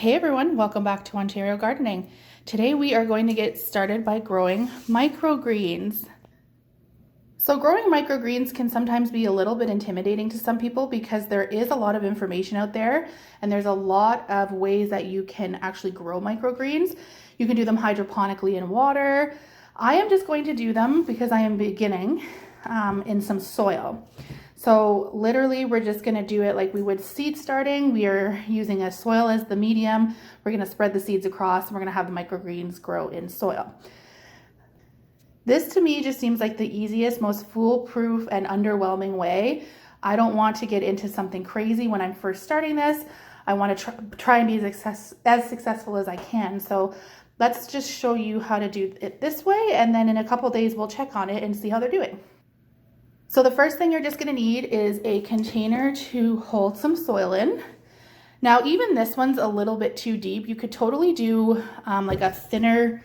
Hey everyone, welcome back to Ontario Gardening. Today we are going to get started by growing microgreens. So growing microgreens can sometimes be a little bit intimidating to some people because there is a lot of information out there and there's a lot of ways that you can actually grow microgreens. You can do them hydroponically in water. I am just going to do them because I am beginning in some soil. So literally we're just going to do it like we would seed starting. We are using a soil as the medium. We're going to spread the seeds across and we're going to have the microgreens grow in soil. This to me just seems like the easiest, most foolproof and underwhelming way. I don't want to get into something crazy when I'm first starting this. I want to try and be as successful as I can. So let's just show you how to do it this way. And then in a couple days, we'll check on it and see how they're doing. So the first thing you're just going to need is a container to hold some soil in. Now, even this one's a little bit too deep. You could totally do like a thinner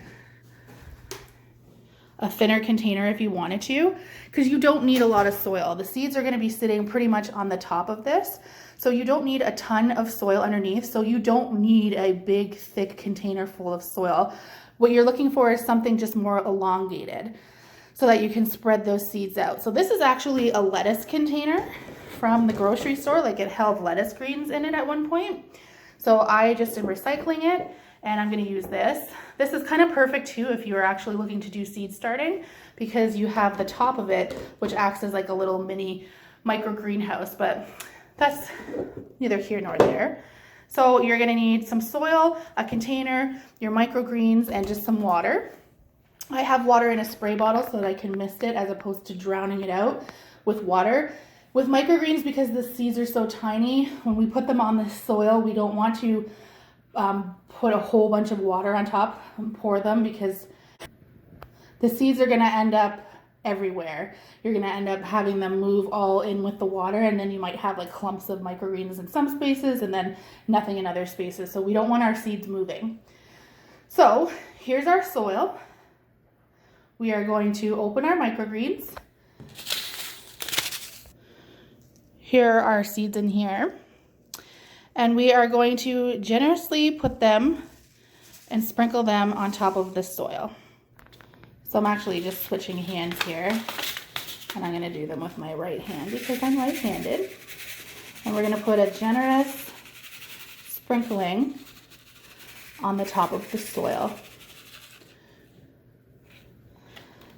container if you wanted to, because you don't need a lot of soil. The seeds are going to be sitting pretty much on the top of this. So you don't need a ton of soil underneath. So you don't need a big, thick container full of soil. What you're looking for is something just more elongated, so that you can spread those seeds out. So this is actually a lettuce container from the grocery store. Like it held lettuce greens in it at one point. So I just am recycling it and I'm gonna use this. This is kind of perfect too if you are actually looking to do seed starting, because you have the top of it, which acts as like a little mini micro greenhouse, but that's neither here nor there. So you're gonna need some soil, a container, your microgreens, and just some water. I have water in a spray bottle so that I can mist it as opposed to drowning it out with water. With microgreens, because the seeds are so tiny, when we put them on the soil, we don't want to put a whole bunch of water on top and pour them, because the seeds are going to end up everywhere. You're going to end up having them move all in with the water, and then you might have like clumps of microgreens in some spaces and then nothing in other spaces. So we don't want our seeds moving. So here's our soil. We are going to open our microgreens. Here are our seeds in here. And we are going to generously put them and sprinkle them on top of the soil. So I'm actually just switching hands here. And I'm going to do them with my right hand because I'm right-handed. And we're going to put a generous sprinkling on the top of the soil.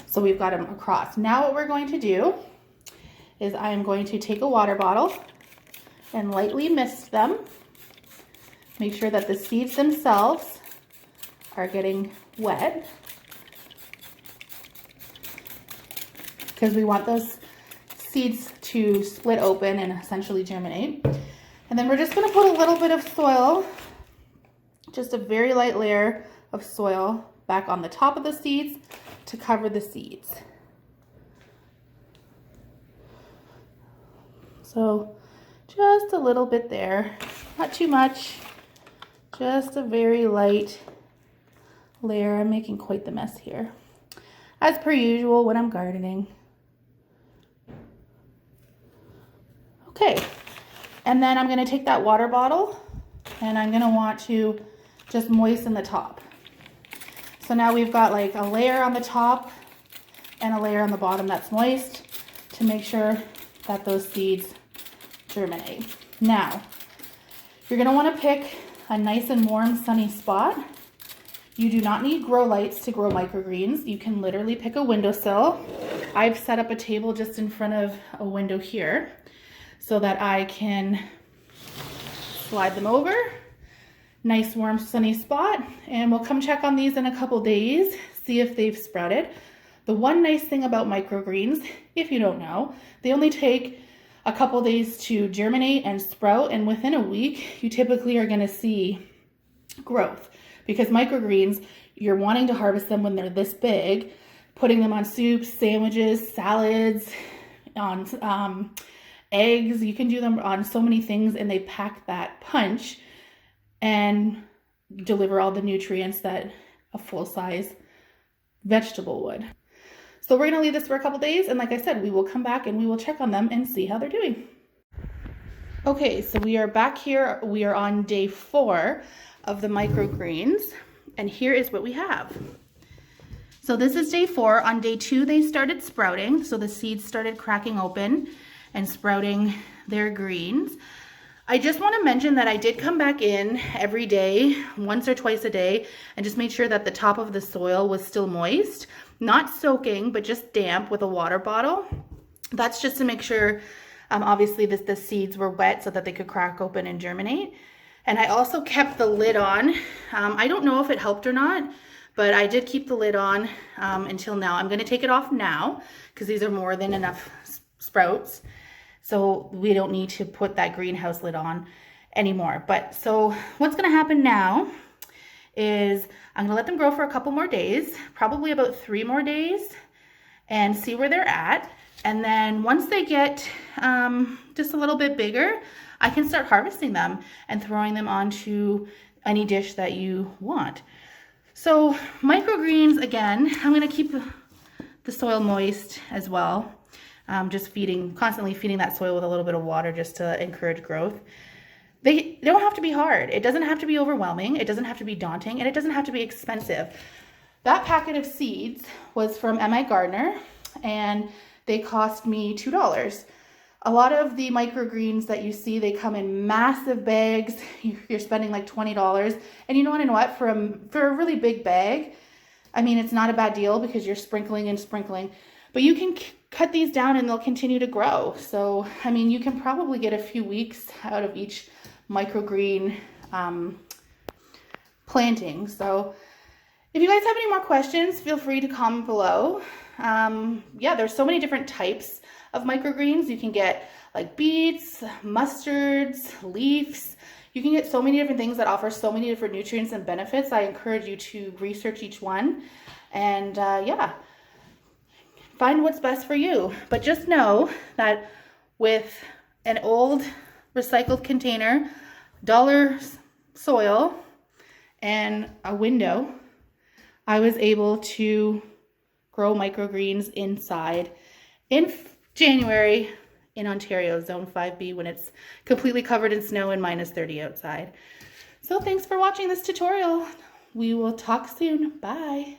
So we've got them across. Now what we're going to do is I am going to take a water bottle and lightly mist them. Make sure that the seeds themselves are getting wet, because we want those seeds to split open and essentially germinate. And then we're just going to put a little bit of soil, just a very light layer of soil, back on the top of the seeds to cover the seeds. So just a little bit there, not too much, just a very light layer. I'm making quite the mess here, as per usual when I'm gardening. Okay, and then I'm going to take that water bottle and I'm going to want to just moisten the top. So now we've got like a layer on the top and a layer on the bottom that's moist to make sure that those seeds germinate. Now, you're going to want to pick a nice and warm, sunny spot. You do not need grow lights to grow microgreens. You can literally pick a windowsill. I've set up a table just in front of a window here so that I can slide them over. Nice, warm, sunny spot, and we'll come check on these in a couple days, see if they've sprouted. The one nice thing about microgreens, if you don't know, they only take a couple days to germinate and sprout, and within a week, you typically are going to see growth, because microgreens, you're wanting to harvest them when they're this big, putting them on soups, sandwiches, salads, on eggs. You can do them on so many things, and they pack that punch and deliver all the nutrients that a full-size vegetable would. So we're gonna leave this for a couple days, and like I said, we will come back and we will check on them and see how they're doing. Okay, so we are back here. We are on day 4 of the microgreens, and here is what we have. So this is day 4. On day 2, they started sprouting. So the seeds started cracking open and sprouting their greens. I just want to mention that I did come back in every day, once or twice a day, and just made sure that the top of the soil was still moist, not soaking, but just damp with a water bottle. That's just to make sure, obviously, the seeds were wet so that they could crack open and germinate. And I also kept the lid on. I don't know if it helped or not, but I did keep the lid on until now. I'm going to take it off now because these are more than enough sprouts. So we don't need to put that greenhouse lid on anymore. But so what's going to happen now is I'm going to let them grow for a couple more days, probably about 3 more days, and see where they're at. And then once they get just a little bit bigger, I can start harvesting them and throwing them onto any dish that you want. So microgreens, again, I'm going to keep the soil moist as well. Just constantly feeding that soil with a little bit of water just to encourage growth. They don't have to be hard. It doesn't have to be overwhelming. It doesn't have to be daunting, and it doesn't have to be expensive. That packet of seeds was from M.I. Gardner, and they cost me $2. A lot of the microgreens that you see, they come in massive bags. You're spending like $20. And you know what? For a really big bag, I mean, it's not a bad deal because you're sprinkling and sprinkling. But you can cut these down and they'll continue to grow. So, I mean, you can probably get a few weeks out of each microgreen planting. So if you guys have any more questions, feel free to comment below. Yeah, there's so many different types of microgreens. You can get like beets, mustards, leaves. You can get so many different things that offer so many different nutrients and benefits. I encourage you to research each one and yeah, find what's best for you. But just know that with an old recycled container, dollar soil, and a window, I was able to grow microgreens inside in January in Ontario, Zone 5B, when it's completely covered in snow and -30 outside. So thanks for watching this tutorial. We will talk soon. Bye.